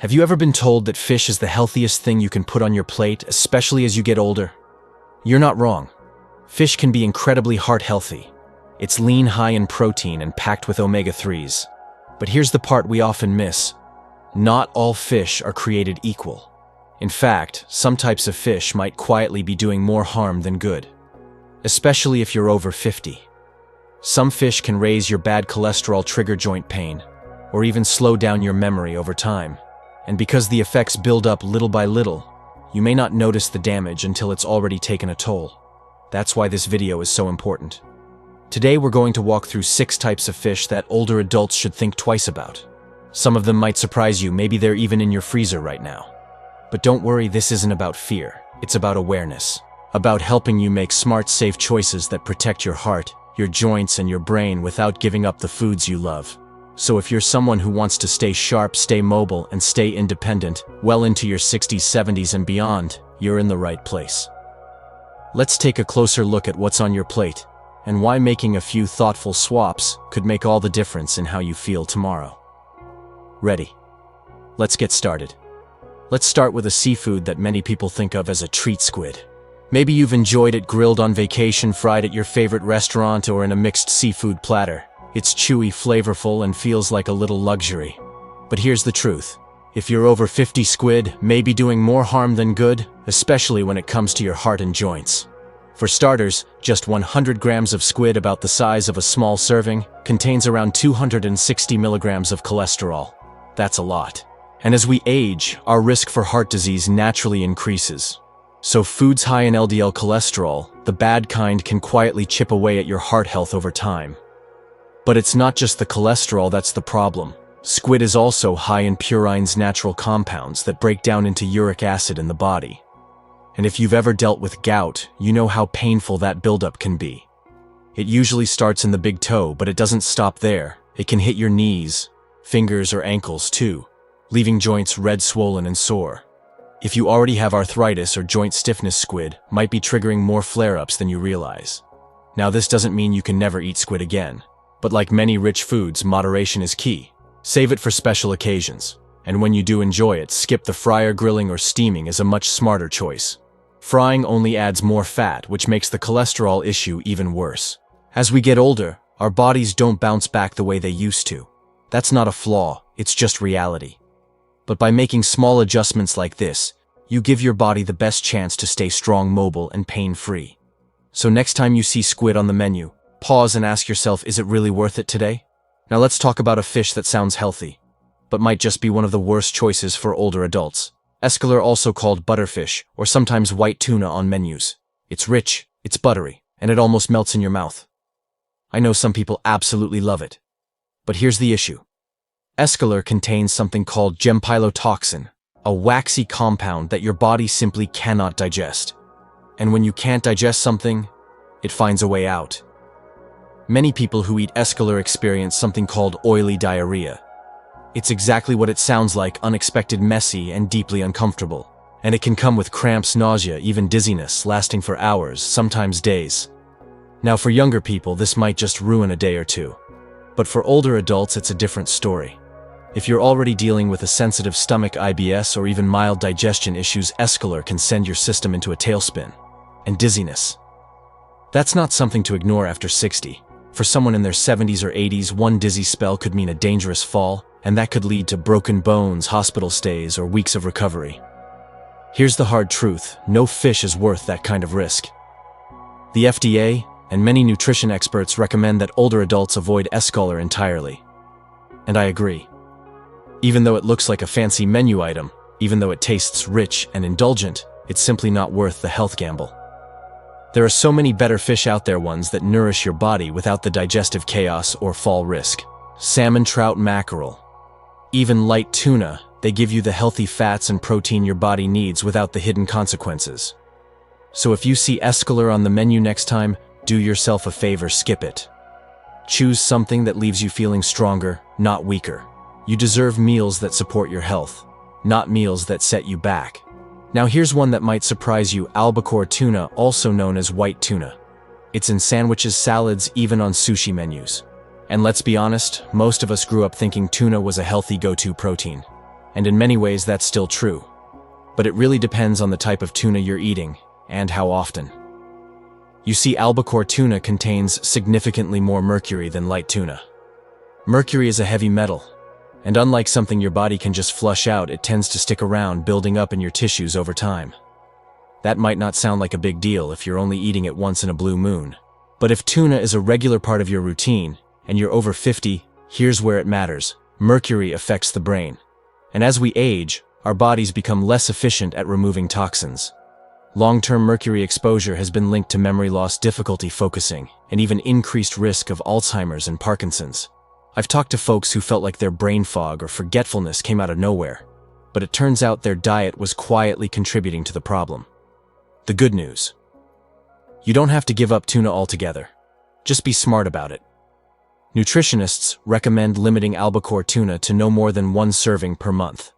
Have you ever been told that fish is the healthiest thing you can put on your plate, especially as you get older? You're not wrong. Fish can be incredibly heart-healthy. It's lean, high in protein, and packed with omega-3s. But here's the part we often miss. Not all fish are created equal. In fact, some types of fish might quietly be doing more harm than good, especially if you're over 50. Some fish can raise your bad cholesterol, trigger joint pain, or even slow down your memory over time. And because the effects build up little by little, you may not notice the damage until it's already taken a toll. That's why this video is so important. Today we're going to walk through 6 types of fish that older adults should think twice about. Some of them might surprise you, maybe they're even in your freezer right now. But don't worry, this isn't about fear, it's about awareness. About helping you make smart, safe choices that protect your heart, your joints, and your brain without giving up the foods you love. So if you're someone who wants to stay sharp, stay mobile, and stay independent, well into your 60s, 70s, and beyond, you're in the right place. Let's take a closer look at what's on your plate, and why making a few thoughtful swaps could make all the difference in how you feel tomorrow. Ready? Let's get started. Let's start with a seafood that many people think of as a treat: squid. Maybe you've enjoyed it grilled on vacation, fried at your favorite restaurant, or in a mixed seafood platter. It's chewy, flavorful, and feels like a little luxury. But here's the truth. If you're over 50, squid may be doing more harm than good, especially when it comes to your heart and joints. For starters, just 100 grams of squid, about the size of a small serving, contains around 260 milligrams of cholesterol. That's a lot. And as we age, our risk for heart disease naturally increases. So foods high in LDL cholesterol, the bad kind, can quietly chip away at your heart health over time. But it's not just the cholesterol that's the problem. Squid is also high in purines, natural compounds that break down into uric acid in the body. And if you've ever dealt with gout, you know how painful that buildup can be. It usually starts in the big toe, but it doesn't stop there. It can hit your knees, fingers, or ankles too, leaving joints red, swollen, and sore. If you already have arthritis or joint stiffness, squid might be triggering more flare-ups than you realize. Now, this doesn't mean you can never eat squid again. But like many rich foods, moderation is key. Save it for special occasions. And when you do enjoy it, skip the fryer. Grilling or steaming is a much smarter choice. Frying only adds more fat, which makes the cholesterol issue even worse. As we get older, our bodies don't bounce back the way they used to. That's not a flaw, it's just reality. But by making small adjustments like this, you give your body the best chance to stay strong, mobile, and pain-free. So next time you see squid on the menu, pause and ask yourself, is it really worth it today? Now let's talk about a fish that sounds healthy, but might just be one of the worst choices for older adults. Escolar, also called butterfish, or sometimes white tuna on menus. It's rich, it's buttery, and it almost melts in your mouth. I know some people absolutely love it. But here's the issue. Escolar contains something called gempylotoxin, a waxy compound that your body simply cannot digest. And when you can't digest something, it finds a way out. Many people who eat Escolar experience something called oily diarrhea. It's exactly what it sounds like: unexpected, messy, and deeply uncomfortable. And it can come with cramps, nausea, even dizziness, lasting for hours, sometimes days. Now, for younger people, this might just ruin a day or two. But for older adults, it's a different story. If you're already dealing with a sensitive stomach, IBS, or even mild digestion issues, Escolar can send your system into a tailspin. And dizziness. That's not something to ignore after 60. For someone in their 70s or 80s, one dizzy spell could mean a dangerous fall, and that could lead to broken bones, hospital stays, or weeks of recovery. Here's the hard truth: no fish is worth that kind of risk. The FDA and many nutrition experts recommend that older adults avoid Escolar entirely. And I agree. Even though it looks like a fancy menu item, even though it tastes rich and indulgent, it's simply not worth the health gamble. There are so many better fish out there, ones that nourish your body without the digestive chaos or fall risk. Salmon, trout, mackerel. Even light tuna, they give you the healthy fats and protein your body needs without the hidden consequences. So if you see Escolar on the menu next time, do yourself a favor, skip it. Choose something that leaves you feeling stronger, not weaker. You deserve meals that support your health, not meals that set you back. Now here's one that might surprise you: Albacore tuna, also known as white tuna. It's in sandwiches, salads, even on sushi menus. And let's be honest, most of us grew up thinking tuna was a healthy go-to protein. And in many ways, that's still true. But it really depends on the type of tuna you're eating and how often. You see, albacore tuna contains significantly more mercury than light tuna. Mercury is a heavy metal, and unlike something your body can just flush out, it tends to stick around, building up in your tissues over time. That might not sound like a big deal if you're only eating it once in a blue moon. But if tuna is a regular part of your routine, and you're over 50, here's where it matters. Mercury affects the brain. And as we age, our bodies become less efficient at removing toxins. Long-term mercury exposure has been linked to memory loss, difficulty focusing, and even increased risk of Alzheimer's and Parkinson's. I've talked to folks who felt like their brain fog or forgetfulness came out of nowhere, but it turns out their diet was quietly contributing to the problem. The good news: you don't have to give up tuna altogether. Just be smart about it. Nutritionists recommend limiting albacore tuna to no more than 1 serving per month.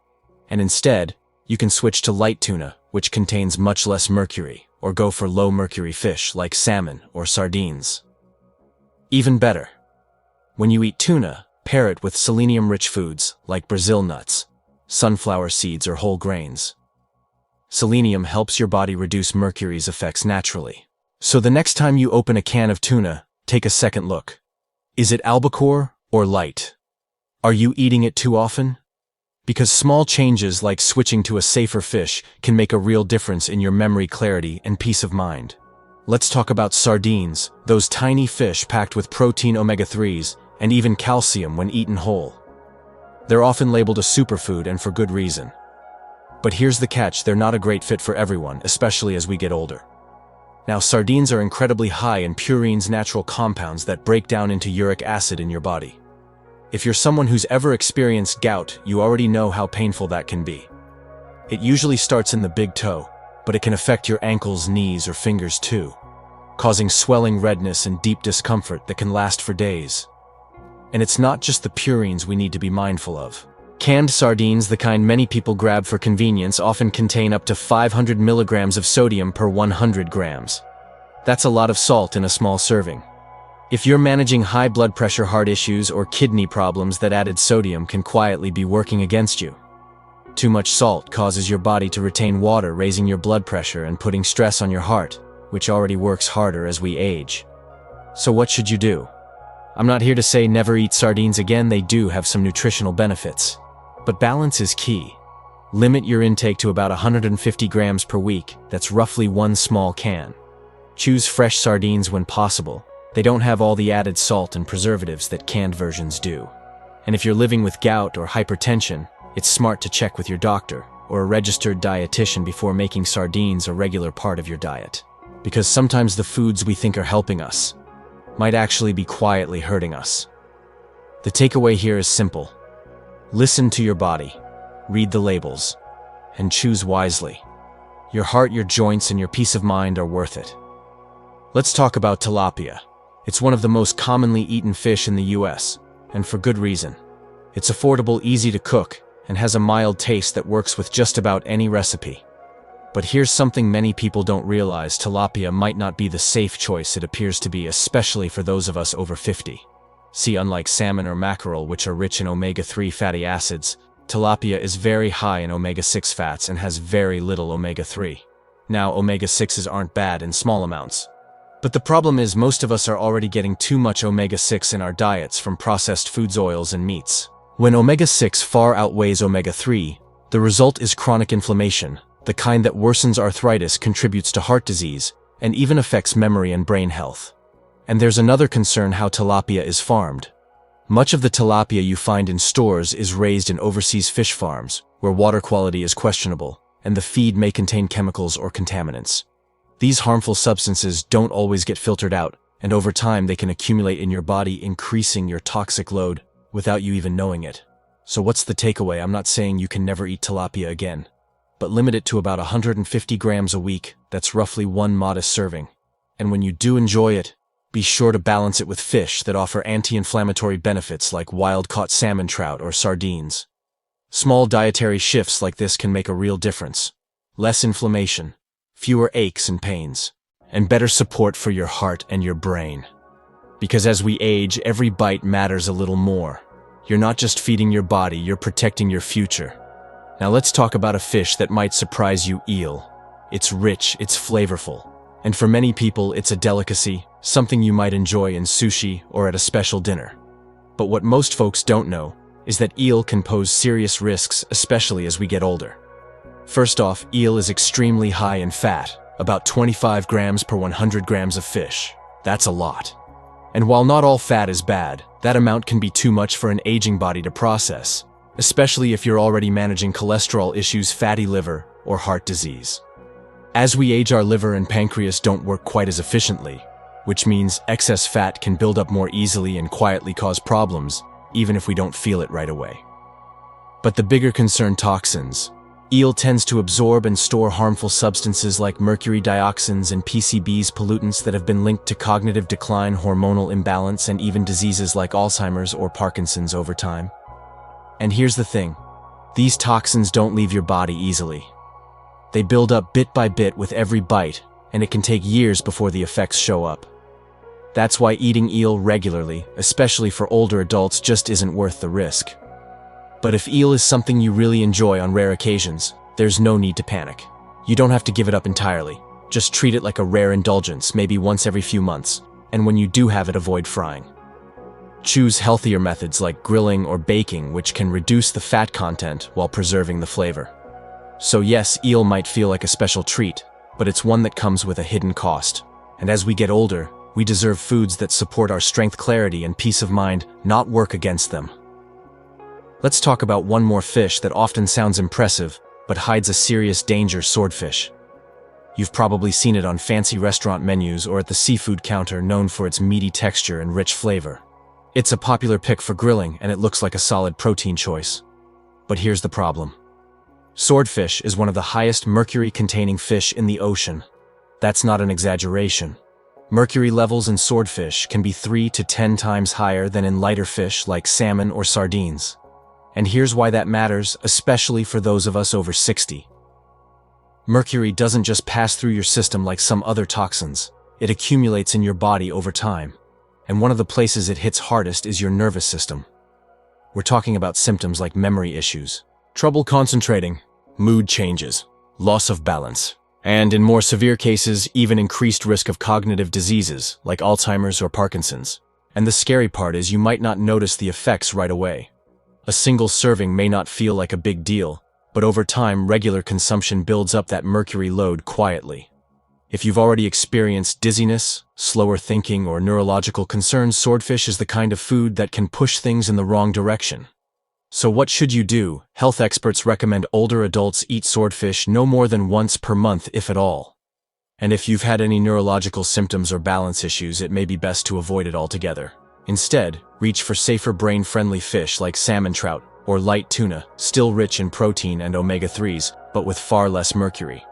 And instead, you can switch to light tuna, which contains much less mercury, or go for low-mercury fish like salmon or sardines. Even better, when you eat tuna, pair it with selenium-rich foods like Brazil nuts, sunflower seeds, or whole grains. Selenium helps your body reduce mercury's effects naturally. So the next time you open a can of tuna, take a second look. Is it albacore or light? Are you eating it too often? Because small changes like switching to a safer fish can make a real difference in your memory clarity and peace of mind. Let's talk about sardines, those tiny fish packed with protein, omega-3s, and even calcium when eaten whole. They're often labeled a superfood, and for good reason. But here's the catch: they're not a great fit for everyone, especially as we get older. Now, sardines are incredibly high in purines, natural compounds that break down into uric acid in your body. If you're someone who's ever experienced gout, you already know how painful that can be. It usually starts in the big toe, but it can affect your ankles, knees, or fingers too, causing swelling, redness, and deep discomfort that can last for days. And it's not just the purines we need to be mindful of. Canned sardines, the kind many people grab for convenience, often contain up to 500 milligrams of sodium per 100 grams. That's a lot of salt in a small serving. If you're managing high blood pressure, heart issues, or kidney problems, that added sodium can quietly be working against you. Too much salt causes your body to retain water, raising your blood pressure and putting stress on your heart, which already works harder as we age. So what should you do? I'm not here to say never eat sardines again. They do have some nutritional benefits. But balance is key. Limit your intake to about 150 grams per week. That's roughly 1 small can. Choose fresh sardines when possible. They don't have all the added salt and preservatives that canned versions do. And if you're living with gout or hypertension, it's smart to check with your doctor or a registered dietitian before making sardines a regular part of your diet. Because sometimes the foods we think are helping us might actually be quietly hurting us. The takeaway here is simple. Listen to your body, read the labels, and choose wisely. Your heart, your joints, and your peace of mind are worth it. Let's talk about tilapia. It's one of the most commonly eaten fish in the US, and for good reason. It's affordable, easy to cook, and has a mild taste that works with just about any recipe. But here's something many people don't realize: tilapia might not be the safe choice it appears to be, especially for those of us over 50. See, unlike salmon or mackerel, which are rich in omega-3 fatty acids, tilapia is very high in omega-6 fats and has very little omega-3. Now, omega-6s aren't bad in small amounts. But the problem is most of us are already getting too much omega-6 in our diets from processed foods, oils, and meats. When omega-6 far outweighs omega-3, the result is chronic inflammation, the kind that worsens arthritis, contributes to heart disease, and even affects memory and brain health. And there's another concern: how tilapia is farmed. Much of the tilapia you find in stores is raised in overseas fish farms, where water quality is questionable, and the feed may contain chemicals or contaminants. These harmful substances don't always get filtered out, and over time they can accumulate in your body, increasing your toxic load without you even knowing it. So what's the takeaway? I'm not saying you can never eat tilapia again, but limit it to about 150 grams a week. That's roughly 1 modest serving. And when you do enjoy it, be sure to balance it with fish that offer anti-inflammatory benefits like wild-caught salmon, trout, or sardines. Small dietary shifts like this can make a real difference. Less inflammation, fewer aches and pains, and better support for your heart and your brain. Because as we age, every bite matters a little more. You're not just feeding your body, you're protecting your future. Now let's talk about a fish that might surprise you: eel. It's rich, it's flavorful, and for many people it's a delicacy, something you might enjoy in sushi or at a special dinner. But what most folks don't know is that eel can pose serious risks, especially as we get older. First off, eel is extremely high in fat, about 25 grams per 100 grams of fish. That's a lot. And while not all fat is bad, that amount can be too much for an aging body to process, especially if you're already managing cholesterol issues, fatty liver, or heart disease. As we age, our liver and pancreas don't work quite as efficiently, which means excess fat can build up more easily and quietly cause problems, even if we don't feel it right away. But the bigger concern: toxins. Eel tends to absorb and store harmful substances like mercury dioxins and PCBs, pollutants that have been linked to cognitive decline, hormonal imbalance, and even diseases like Alzheimer's or Parkinson's over time. And here's the thing: these toxins don't leave your body easily. They build up bit by bit with every bite, and it can take years before the effects show up. That's why eating eel regularly, especially for older adults, just isn't worth the risk. But if eel is something you really enjoy on rare occasions, there's no need to panic. You don't have to give it up entirely. Just treat it like a rare indulgence, maybe once every few months, and when you do have it, avoid frying. Choose healthier methods like grilling or baking, which can reduce the fat content while preserving the flavor. So yes, eel might feel like a special treat, but it's one that comes with a hidden cost. And as we get older, we deserve foods that support our strength, clarity, and peace of mind, not work against them. Let's talk about one more fish that often sounds impressive, but hides a serious danger: swordfish. You've probably seen it on fancy restaurant menus or at the seafood counter, known for its meaty texture and rich flavor. It's a popular pick for grilling, and it looks like a solid protein choice. But here's the problem. Swordfish is one of the highest mercury-containing fish in the ocean. That's not an exaggeration. Mercury levels in swordfish can be 3 to 10 times higher than in lighter fish like salmon or sardines. And here's why that matters, especially for those of us over 60. Mercury doesn't just pass through your system like some other toxins. It accumulates in your body over time. And one of the places it hits hardest is your nervous system. We're talking about symptoms like memory issues, trouble concentrating, mood changes, loss of balance, and in more severe cases, even increased risk of cognitive diseases like Alzheimer's or Parkinson's. And the scary part is you might not notice the effects right away. A single serving may not feel like a big deal, but over time, regular consumption builds up that mercury load quietly. If you've already experienced dizziness, slower thinking, or neurological concerns, swordfish is the kind of food that can push things in the wrong direction. So what should you do? Health experts recommend older adults eat swordfish no more than once per month, if at all. And if you've had any neurological symptoms or balance issues, it may be best to avoid it altogether. Instead, reach for safer brain-friendly fish like salmon, trout, or light tuna, still rich in protein and omega-3s, but with far less mercury.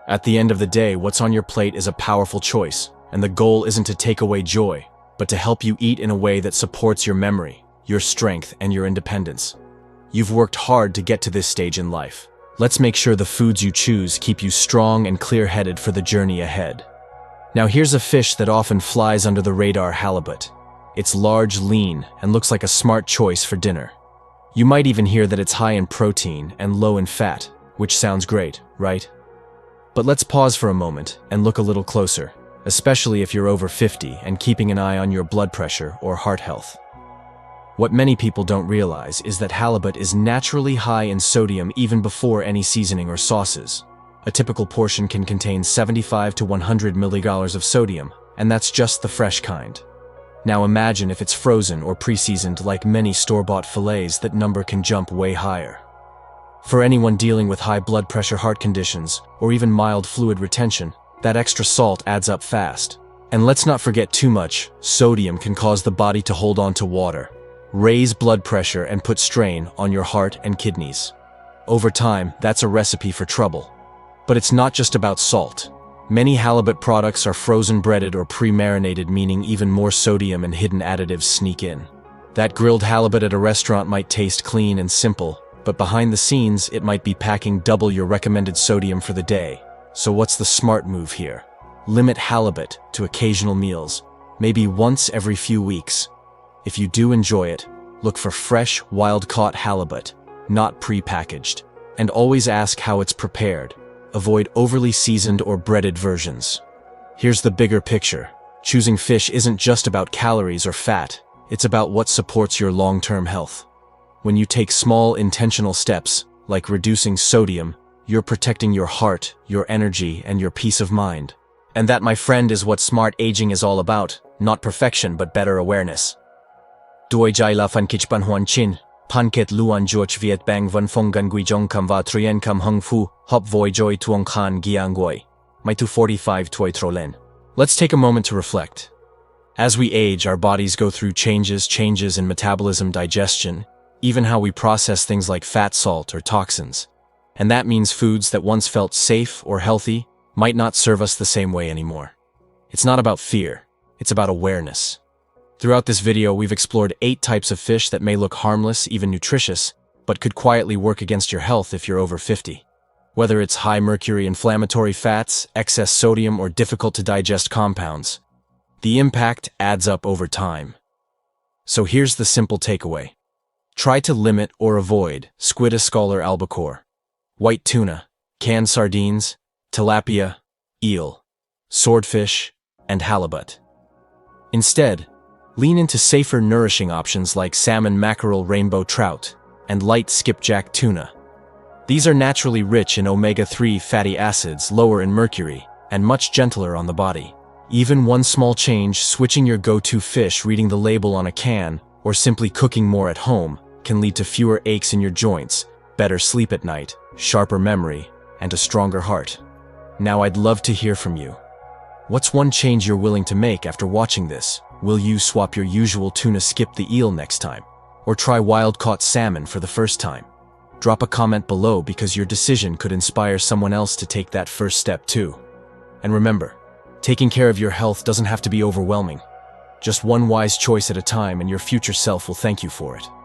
At the end of the day, what's on your plate is a powerful choice, and the goal isn't to take away joy, but to help you eat in a way that supports your memory, your strength, and your independence. You've worked hard to get to this stage in life. Let's make sure the foods you choose keep you strong and clear-headed for the journey ahead. Now here's a fish that often flies under the radar: halibut. It's large, lean, and looks like a smart choice for dinner. You might even hear that it's high in protein and low in fat, which sounds great, right? But let's pause for a moment and look a little closer, especially if you're over 50 and keeping an eye on your blood pressure or heart health. What many people don't realize is that halibut is naturally high in sodium even before any seasoning or sauces. A typical portion can contain 75 to 100 milligrams of sodium, and that's just the fresh kind. Now imagine if it's frozen or pre-seasoned like many store-bought fillets, that number can jump way higher. For anyone dealing with high blood pressure, heart conditions, or even mild fluid retention, that extra salt adds up fast. And let's not forget too much. Sodium can cause the body to hold on to water, raise blood pressure, and put strain on your heart and kidneys. Over time, that's a recipe for trouble. But it's not just about salt. Many halibut products are frozen, breaded, or pre-marinated, meaning even more sodium and hidden additives sneak in. That grilled halibut at a restaurant might taste clean and simple, but behind the scenes, it might be packing double your recommended sodium for the day. So what's the smart move here? Limit halibut to occasional meals, maybe once every few weeks. If you do enjoy it, look for fresh, wild-caught halibut, not pre-packaged. And always ask how it's prepared. Avoid overly seasoned or breaded versions. Here's the bigger picture. Choosing fish isn't just about calories or fat, it's about what supports your long-term health. When you take small, intentional steps, like reducing sodium, you're protecting your heart, your energy, and your peace of mind. And that, my friend, is what smart aging is all about. Not perfection, but better awareness. Duoi jai la fan kich pan huan chin, pan ket luan joch viet bang van fong gan gui jong kam va trien kam hung fu, hop voi joy tuong khan giang goi. My 245 toy trolen. Let's take a moment to reflect. As we age, our bodies go through changes in metabolism, digestion, even how we process things like fat, salt, or toxins. And that means foods that once felt safe or healthy might not serve us the same way anymore. It's not about fear, it's about awareness. Throughout this video, we've explored 8 types of fish that may look harmless, even nutritious, but could quietly work against your health if you're over 50. Whether it's high mercury inflammatory fats, excess sodium, or difficult to digest compounds, the impact adds up over time. So here's the simple takeaway. Try to limit or avoid squid, Escolar, albacore, white tuna, canned sardines, tilapia, eel, swordfish, and halibut. Instead, lean into safer, nourishing options like salmon, mackerel, rainbow trout, and light skipjack tuna. These are naturally rich in omega-3 fatty acids, lower in mercury, and much gentler on the body. Even one small change, switching your go-to fish, reading the label on a can, or simply cooking more at home, can lead to fewer aches in your joints, better sleep at night, sharper memory, and a stronger heart. Now I'd love to hear from you. What's one change you're willing to make after watching this? Will you swap your usual tuna, skip the eel next time? Or try wild-caught salmon for the first time? Drop a comment below, because your decision could inspire someone else to take that first step too. And remember, taking care of your health doesn't have to be overwhelming. Just one wise choice at a time, and your future self will thank you for it.